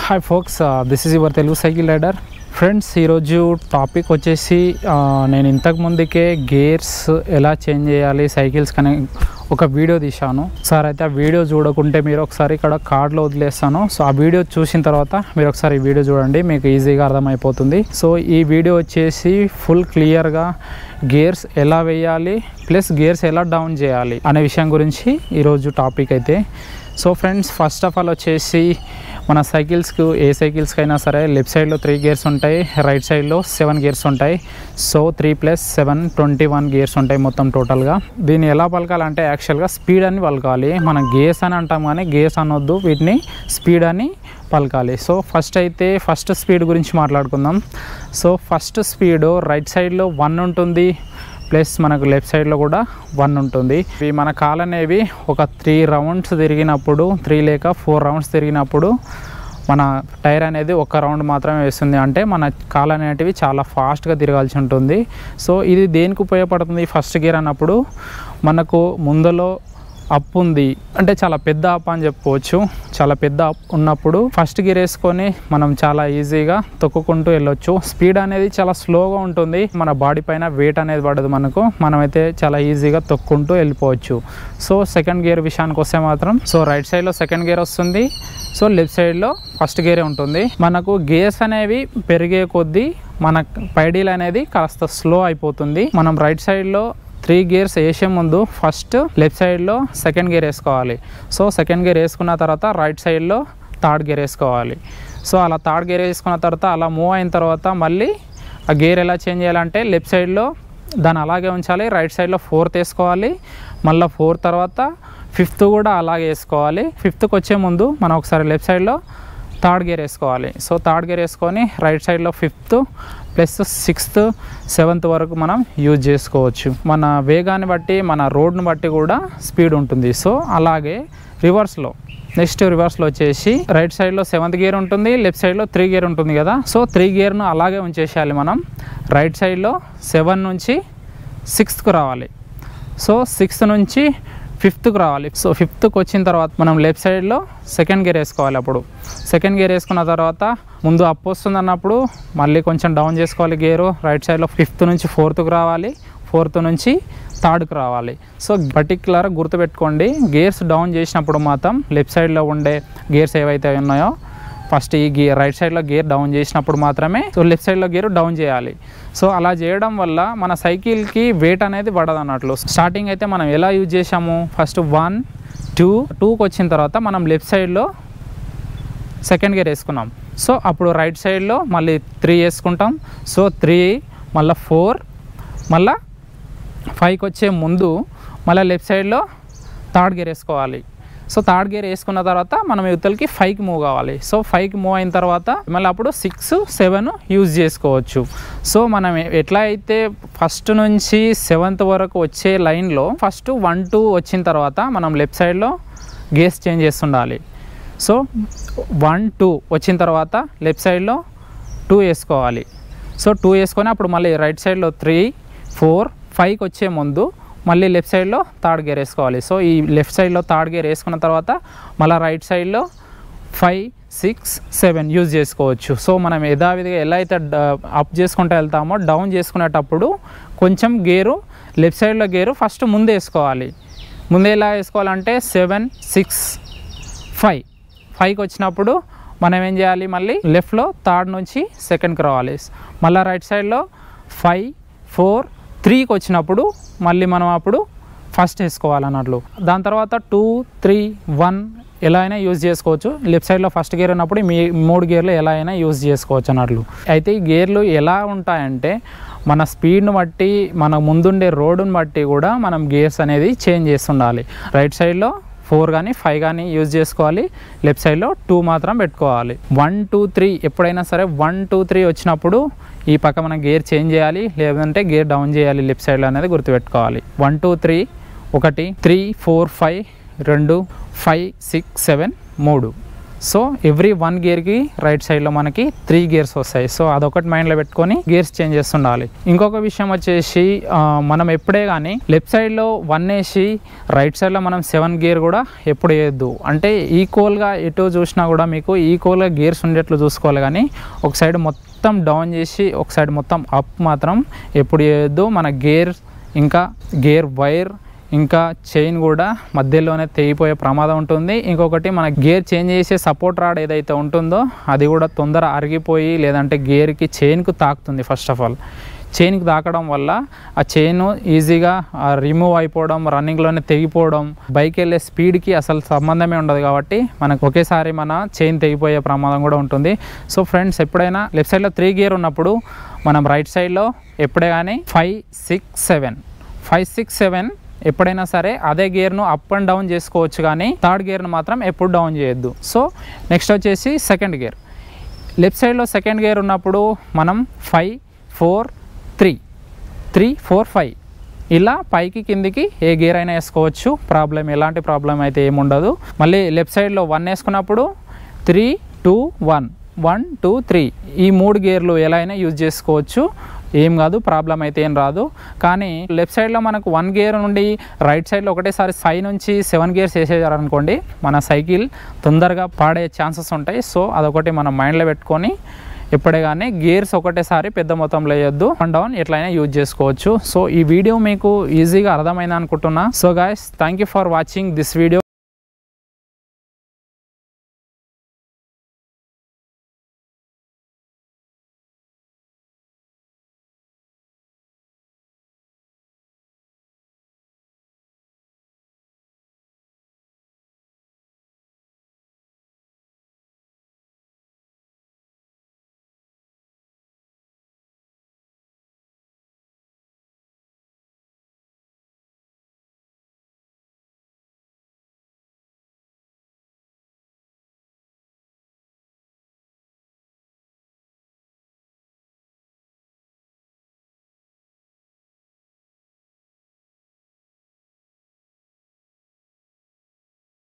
Hi folks, this is your Telugu cycle rider. Friends, ఈరోజు topic వచ్చేసి నేను ఇంతకు ముందుకే గేర్స్ ఎలా చేంజ్ చేయాలి సైకిల్స్ కానీ ఒక వీడియో తీశాను సార్. అయితే ఆ వీడియో చూడకుంటే మీరు ఒకసారి ఇక్కడ కార్డ్లో వదిలేస్తాను. సో ఆ వీడియో చూసిన తర్వాత మీరు ఒకసారి ఈ వీడియో చూడండి, మీకు ఈజీగా అర్థమైపోతుంది. సో ఈ వీడియో వచ్చేసి ఫుల్ క్లియర్గా గేర్స్ ఎలా వేయాలి ప్లస్ గేర్స్ ఎలా డౌన్ చేయాలి అనే విషయం గురించి ఈరోజు టాపిక్ అయితే. So friends, first of all వచ్చేసి మన సైకిల్స్కి ఏ సైకిల్స్కి అయినా సరే లెఫ్ట్ సైడ్లో 3 గేర్స్ ఉంటాయి, రైట్ సైడ్లో 7 గేర్స్ ఉంటాయి. సో 3 + 7 21 గేర్స్ ఉంటాయి మొత్తం టోటల్గా. దీన్ని ఎలా పలకాలంటే యాక్చువల్గా స్పీడ్ అని పలకాలి. మనం గేర్స్ అని అంటాం కానీ గేర్స్ అనొద్దు, వీటిని స్పీడ్ అని పలకాలి. సో ఫస్ట్ స్పీడ్ గురించి మాట్లాడుకుందాం. సో ఫస్ట్ స్పీడ్ రైట్ సైడ్లో 1 ఉంటుంది, ప్లస్ మనకు లెఫ్ట్ సైడ్లో కూడా 1 ఉంటుంది. ఇవి మన కాలు అనేవి ఒక 3 రౌండ్స్ తిరిగినప్పుడు, 3 లేక 4 రౌండ్స్ తిరిగినప్పుడు మన టైర్ అనేది 1 రౌండ్ మాత్రమే వేస్తుంది. అంటే మన కాలు అనేటివి చాలా ఫాస్ట్గా తిరగాల్సి ఉంటుంది. సో ఇది దేనికి ఉపయోగపడుతుంది? ఫస్ట్ గేర్ అన్నప్పుడు మనకు ముందులో అప్ ఉంది అంటే చాలా పెద్ద అప్ అని చెప్పుకోవచ్చు. చాలా పెద్ద అప్ ఉన్నప్పుడు ఫస్ట్ గేర్ వేసుకొని మనం చాలా ఈజీగా తొక్కుకుంటూ వెళ్ళొచ్చు. స్పీడ్ అనేది చాలా స్లోగా ఉంటుంది, మన బాడీ పైన వెయిట్ అనేది పడదు మనకు, మనమైతే చాలా ఈజీగా తొక్కుంటూ వెళ్ళిపోవచ్చు. సో సెకండ్ గేర్ విషయానికి వస్తే మాత్రం సో రైట్ సైడ్లో సెకండ్ గేర్ వస్తుంది, సో లెఫ్ట్ సైడ్లో ఫస్ట్ గేరే ఉంటుంది. మనకు గేర్స్ అనేవి పెరిగే కొద్దీ మన పైడీల్ అనేది కాస్త స్లో అయిపోతుంది. మనం రైట్ సైడ్లో 3 గేర్స్ వేసే ముందు ఫస్ట్ లెఫ్ట్ సైడ్లో సెకండ్ గేర్ వేసుకోవాలి. సో సెకండ్ గేర్ వేసుకున్న తర్వాత రైట్ సైడ్లో థర్డ్ గేర్ వేసుకోవాలి. సో అలా థర్డ్ గేర్ వేసుకున్న తర్వాత అలా మూవ్ అయిన తర్వాత మళ్ళీ ఆ గేర్ ఎలా చేంజ్ చేయాలంటే లెఫ్ట్ సైడ్లో దాన్ని అలాగే ఉంచాలి, రైట్ సైడ్లో 4th వేసుకోవాలి, మళ్ళీ 4 తర్వాత 5th కూడా అలాగే వేసుకోవాలి. 5th వచ్చే ముందు మనం ఒకసారి లెఫ్ట్ సైడ్లో థర్డ్ గేర్ వేసుకోవాలి. సో థర్డ్ గేర్ వేసుకొని రైట్ సైడ్లో 5th ప్లస్ 6th 7th వరకు మనం యూజ్ చేసుకోవచ్చు. మన వేగాన్ని బట్టి మన రోడ్ని బట్టి కూడా స్పీడ్ ఉంటుంది. సో అలాగే రివర్స్లో రివర్స్లో వచ్చేసి రైట్ సైడ్లో 7th గేర్ ఉంటుంది, లెఫ్ట్ సైడ్లో 3 గేర్ ఉంటుంది కదా. సో 3 గేర్ను అలాగే ఉంచేసేయాలి మనం. రైట్ సైడ్లో 7 నుంచి 6th రావాలి, సో 6th నుంచి 5th రావాలి. సో 5th వచ్చిన తర్వాత మనం లెఫ్ట్ సైడ్లో సెకండ్ గేర్ వేసుకోవాలి. అప్పుడు సెకండ్ గేర్ వేసుకున్న తర్వాత ముందు అప్ వస్తుంది అన్నప్పుడు మళ్ళీ కొంచెం డౌన్ చేసుకోవాలి గేరు. రైట్ సైడ్లో 5th నుంచి 4th రావాలి, 4th నుంచి 3rd రావాలి. సో పర్టికులర్గా గుర్తుపెట్టుకోండి, గేర్స్ డౌన్ చేసినప్పుడు మాత్రం లెఫ్ట్ సైడ్లో ఉండే గేర్స్ ఏవైతే ఉన్నాయో ఫస్ట్ ఈ గేర్ రైట్ సైడ్లో గేర్ డౌన్ చేసినప్పుడు మాత్రమే సో లెఫ్ట్ సైడ్లో గేర్ డౌన్ చేయాలి. సో అలా చేయడం వల్ల మన సైకిల్కి వెయిట్ అనేది పడదు అన్నట్లు. స్టార్టింగ్ అయితే మనం ఎలా యూజ్ చేసాము, ఫస్ట్ 1 2కి వచ్చిన తర్వాత మనం లెఫ్ట్ సైడ్లో సెకండ్ గేర్ వేసుకున్నాం. సో అప్పుడు రైట్ సైడ్లో మళ్ళీ 3 వేసుకుంటాం. సో 3 మళ్ళీ 4 మళ్ళీ 5కి వచ్చే ముందు మళ్ళీ లెఫ్ట్ సైడ్లో థర్డ్ గేర్ వేసుకోవాలి. సో థర్డ్ గేర్ వేసుకున్న తర్వాత మనం యువతలకి 5కి మూవ్ కావాలి. సో 5కి మూవ్ అయిన తర్వాత మళ్ళీ అప్పుడు 6 7 యూజ్ చేసుకోవచ్చు. సో మనం ఎట్లా అయితే ఫస్ట్ నుంచి 7th వరకు వచ్చే లైన్లో ఫస్ట్ 1 2 వచ్చిన తర్వాత మనం లెఫ్ట్ సైడ్లో గేర్స్ చేంజ్ చేస్తుండాలి. సో 1 2 వచ్చిన తర్వాత లెఫ్ట్ సైడ్లో 2 వేసుకోవాలి. సో 2 వేసుకొని అప్పుడు మళ్ళీ రైట్ సైడ్లో 3 4 5కి వచ్చే ముందు మళ్ళీ లెఫ్ట్ సైడ్లో థర్డ్ గేర్ వేసుకోవాలి. సో ఈ లెఫ్ట్ సైడ్లో థర్డ్ గేర్ వేసుకున్న తర్వాత మళ్ళీ రైట్ సైడ్లో 5 6 7 యూజ్ చేసుకోవచ్చు. సో మనం యథావిధిగా ఎలా అయితే అప్ చేసుకుంటూ వెళ్తామో డౌన్ చేసుకునేటప్పుడు కొంచెం గేరు లెఫ్ట్ సైడ్లో గేరు ఫస్ట్ ముందు వేసుకోవాలి. ముందు ఎలా వేసుకోవాలంటే 7 6 5కి వచ్చినప్పుడు మనం ఏం చేయాలి, మళ్ళీ లెఫ్ట్లో థర్డ్ నుంచి సెకండ్కి రావాలి. మళ్ళీ రైట్ సైడ్లో 5 4 3కి వచ్చినప్పుడు మళ్ళీ మనం అప్పుడు ఫస్ట్ వేసుకోవాలన్నట్లు. దాని తర్వాత 2 3 1 ఎలా అయినా యూజ్ చేసుకోవచ్చు. లెఫ్ట్ సైడ్లో ఫస్ట్ గేర్ ఉన్నప్పుడు మీ 3 గేర్లు ఎలా అయినా యూజ్ చేసుకోవచ్చు అన్నట్లు. అయితే ఈ గేర్లు ఎలా ఉంటాయంటే మన స్పీడ్ను బట్టి మన ముందుండే రోడ్డుని బట్టి కూడా మనం గేర్స్ అనేది చేంజ్ చేస్తుండాలి. రైట్ సైడ్లో 4 కానీ 5 కానీ యూజ్ చేసుకోవాలి, లెఫ్ట్ సైడ్లో 2 మాత్రం పెట్టుకోవాలి. 1 2 3 ఎప్పుడైనా సరే 1 2 3 వచ్చినప్పుడు ఈ పక్క మనం గేర్ చేంజ్ చేయాలి, లేదంటే గేర్ డౌన్ చేయాలి లెఫ్ట్ సైడ్లో అనేది గుర్తుపెట్టుకోవాలి. 1 2 3 1 3 4 5 2 5 6 7 3 సో ఎవ్రీ 1 గేర్కి రైట్ సైడ్లో మనకి 3 గేర్స్ వస్తాయి. సో అదొకటి మైండ్లో పెట్టుకొని గేర్స్ చేంజ్ చేస్తుండాలి. ఇంకొక విషయం వచ్చేసి మనం ఎప్పుడే కానీ లెఫ్ట్ సైడ్లో 1 వేసి రైట్ సైడ్లో మనం 7 గేర్ కూడా ఎప్పుడు వేయద్దు. అంటే ఈక్వల్గా ఎటు చూసినా కూడా మీకు ఈక్వల్గా గేర్స్ ఉండేట్లు చూసుకోవాలి, కానీ ఒక సైడ్ మొత్తం డౌన్ చేసి ఒక సైడ్ మొత్తం అప్ మాత్రం ఎప్పుడు వేయద్దు. మన గేర్ ఇంకా గేర్ వైర్ ఇంకా చైన్ కూడా మధ్యలోనే తెగిపోయే ప్రమాదం ఉంటుంది. ఇంకొకటి మన గేర్ చేంజ్ చేసే సపోర్ట్ రాడ్ ఏదైతే ఉంటుందో అది కూడా తొందర అరిగిపోయి లేదంటే గేర్కి చైన్కు తాకుతుంది. ఫస్ట్ ఆఫ్ ఆల్ చైన్కి తాకడం వల్ల ఆ చైన్ ఈజీగా రిమూవ్ అయిపోవడం, రన్నింగ్లోనే తెగిపోవడం, బైక్ వెళ్ళే స్పీడ్కి అసలు సంబంధమే ఉండదు. కాబట్టి మనకు ఒకేసారి మన చైన్ తెగిపోయే ప్రమాదం కూడా ఉంటుంది. సో ఫ్రెండ్స్, ఎప్పుడైనా లెఫ్ట్ సైడ్లో 3 గేర్ ఉన్నప్పుడు మనం రైట్ సైడ్లో ఎప్పుడే కానీ 5, 6, 7 ఎప్పుడైనా సరే అదే గేర్ను అప్ అండ్ డౌన్ చేసుకోవచ్చు, కానీ థర్డ్ గేర్ను మాత్రం ఎప్పుడు డౌన్ చేయొద్దు. సో నెక్స్ట్ వచ్చేసి సెకండ్ గేర్. లెఫ్ట్ సైడ్లో సెకండ్ గేర్ ఉన్నప్పుడు మనం 5, 4, 3, 4, 5 ఇలా పైకి కిందికి ఏ గేర్ అయినా వేసుకోవచ్చు. ఎలాంటి ప్రాబ్లం అయితే ఏముండదు. మళ్ళీ లెఫ్ట్ సైడ్లో 1 వేసుకున్నప్పుడు 3, 2, 1, 1, 2, 3 ఈ 3 గేర్లు ఎలా అయినా యూజ్ చేసుకోవచ్చు, ఏం కాదు, ప్రాబ్లం అయితే ఏం రాదు. కానీ లెఫ్ట్ సైడ్లో మనకు 1 గేర్ నుండి రైట్ సైడ్లో ఒకటేసారి 5 నుంచి 7 గేర్స్ వేసేయారనుకోండి, మన సైకిల్ తొందరగా పాడే ఛాన్సెస్ ఉంటాయి. సో అదొకటి మనం మైండ్లో పెట్టుకొని ఎప్పుడే కానీ గేర్స్ ఒకటేసారి పెద్ద మొత్తంలో వేయొద్దు, అప్ అండ్ డౌన్ ఎట్లయినా యూజ్ చేసుకోవచ్చు. సో ఈ వీడియో మీకు ఈజీగా అర్థమైంది అనుకుంటున్నా. So guys, thank you for watching this video.